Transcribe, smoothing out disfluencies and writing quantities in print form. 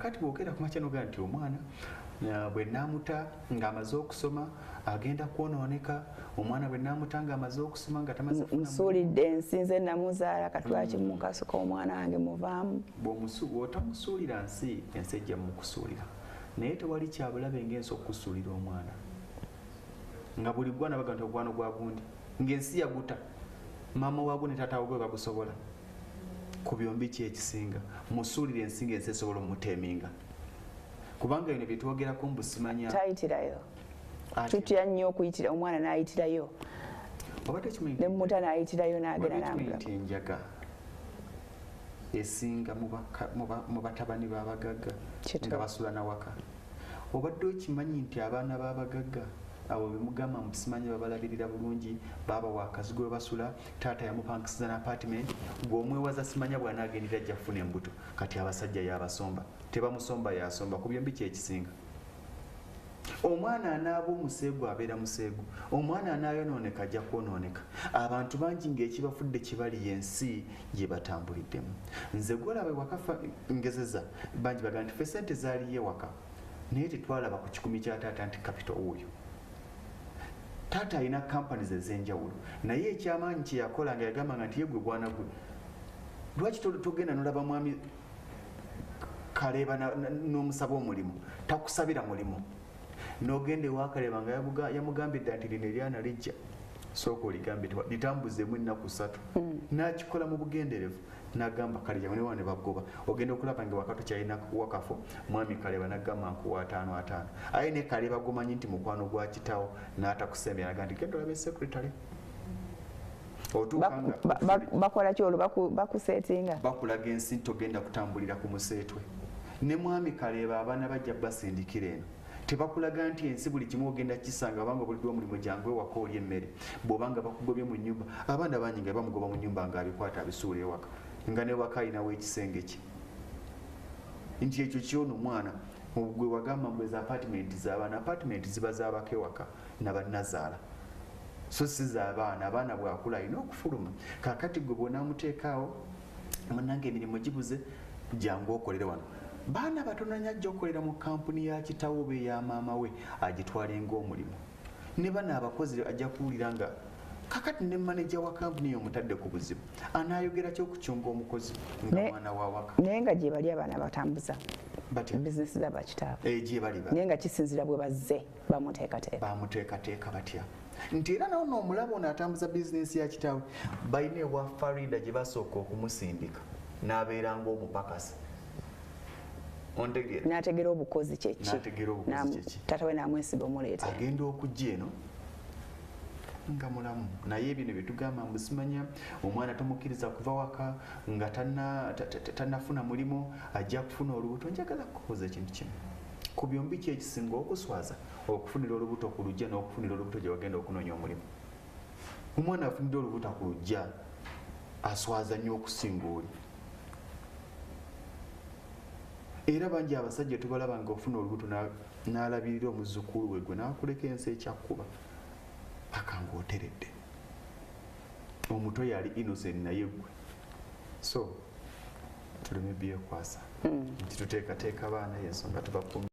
kati bwogera ku makya nogaa nti omwana bwe naamuta ng'amaze okusoma agenda kwonooneka, omwana bwe naamuta ng'amaze okusoma nga tamaze kufuna nsuulidde nsinze namuzaala katwaki mu kasuka omwana wange muvaamu. Bw'otamusuulira ensi ejja mukusuulira, naye tewali kyabulabe ng'ensi okusuulira omwana nga buli gwana baga nti ogwano gwa gundi ng'ensi yaguta maama waago ne taata waagwe bagusobola. Ku byombi ki ekisinga? Musuulire ensi ng'ensi esobola omuteeminga, kubanga bino bye twogerako mbusimanya tayitirayo. Tutya nnyo okuyitira omwana n'ayitirayo, ne muta n'ayitirayo n'agenda n'ambula. Nti enjaga esinga mu batabani b'abagagga nga basula nawaka. Obadde okimanyi nti abaana b'abagagga abo bemugamba musimanya babalabirira bulungi, baba wakazi gwe basula, taata yamupangisiza na apartment, gw'omwewaza simanya bw'anaagendera ajja kufuna embuto. Kati abasajja yabasomba, tebamusomba yasomba. Ku byombi ki ekisinga? Omwana anaaba omuseegu abeera museegu, omwana anaayonooneka ajja kwonooneka. Abantu bangi ng'ekibafudde kibali yensi gye batambuliddemu. Nze gwolaba ewaka ngezeza bangi baga nti ffe ssente zaaliyo ewaka naye tetwalaba ku kikumi kya taata nti kapito oyo. Taata alina companies ez'enjawulo, naye ekyamaanyi kye yakola nga yagambanga nti yegwe bwana gwe, lwaki togenda nolaba mwami Kaleeba n'omusaba omulimu, takusabira mulimu, n'ogenda ewa Kaleeba nga yamugambidde nti lino eryana lijja, sooka oligambe litambuzeemu ennaku 3. N'akikola mu bugenderevu, n'agamba kale yamunewa ne bagoba. Ogenda okulaba nga waka tokyalina wakafo, mwami Kaleeba n'agamba nkuwa 5 aye ne Kaleeba gomanyi nti mukwano gwa kitaawo n'atakusembera n'agamba nti genda olabe secretary. Bakola ki olwo bakuseetinga? Bakulaga ensi togenda kutambulira ku museetwe. Ne mwami Kaleeba abaana bajja basindikira eno, tebakulaga nti ensi buli kimu ogenda kisanga banga buli omulimu jangwe waka oli emmere. Bw'obanga bakugobye mu nnyumba, abaana bangi nga bamugoba mu nnyumba ng'abikwata abisuula ewaka, nga ne waka alinawo ekisenge kye. Nti ekyo kyono omwana gwe wagamba mbwe za apartment z'abaana, apartment ziba z'abaka ewaka nabannazaala, so si z'abaana. Abaana bw'akula alina okufuluma. Kaakati gwe bw'onaamuteekaawo munnange emirimu gibuze, jangu okolere wano. Baana batono nnyo ajja okukolera mu kampuni ya kitaawo be ya maama we agitwale ng'omulimu. Ne bano abakozi ajja kuwulira nga kakati ne manager wa kampuni y'omutadde ku buzibu, anaayogera ki okukyunga omukozi nga mwana wa waka. Naye nga gye bali abaana batambuza bizinesi za bakitaawe, gye bali naye nga kisinzira bwe bazze bamuteekateeka batya. Nti era nawo n'omulaba ono atambuza bizinesi ya kitaawe, balina ewa Farida gye basooka okumusindika n'abeera ng'omupakasi. N'ategeera obukozi kyeki, taata we n'amwesiga omuleeta, agenda okujja eno nga mulamu. Naye bino bye tugamba mbusimanya, omwana tomukkiriza kuva waka nga tannafuna mulimu, ajja kufuna olubuto. Njagala kukubuuza ekintu kimu, ku byombi ki ekisinga okuswaza? Okufunira olubuto ku lujja n'okufunira olubuto gye wagenda okunoonya omulimu. Omwana afunidde olubuto ku lujja aswaza nnyo okusinga oli. Era bangi abasajja tubalaba nga ofuna olubuto n'alabirira omuzzukulu we gwe n'akuleka ensi ekyakkuba paka ng'oteredde. Omuto yali innocent naye gwe. So tuleme byekwasa nti tuteekateeka baana y'ensonga tubakuumye.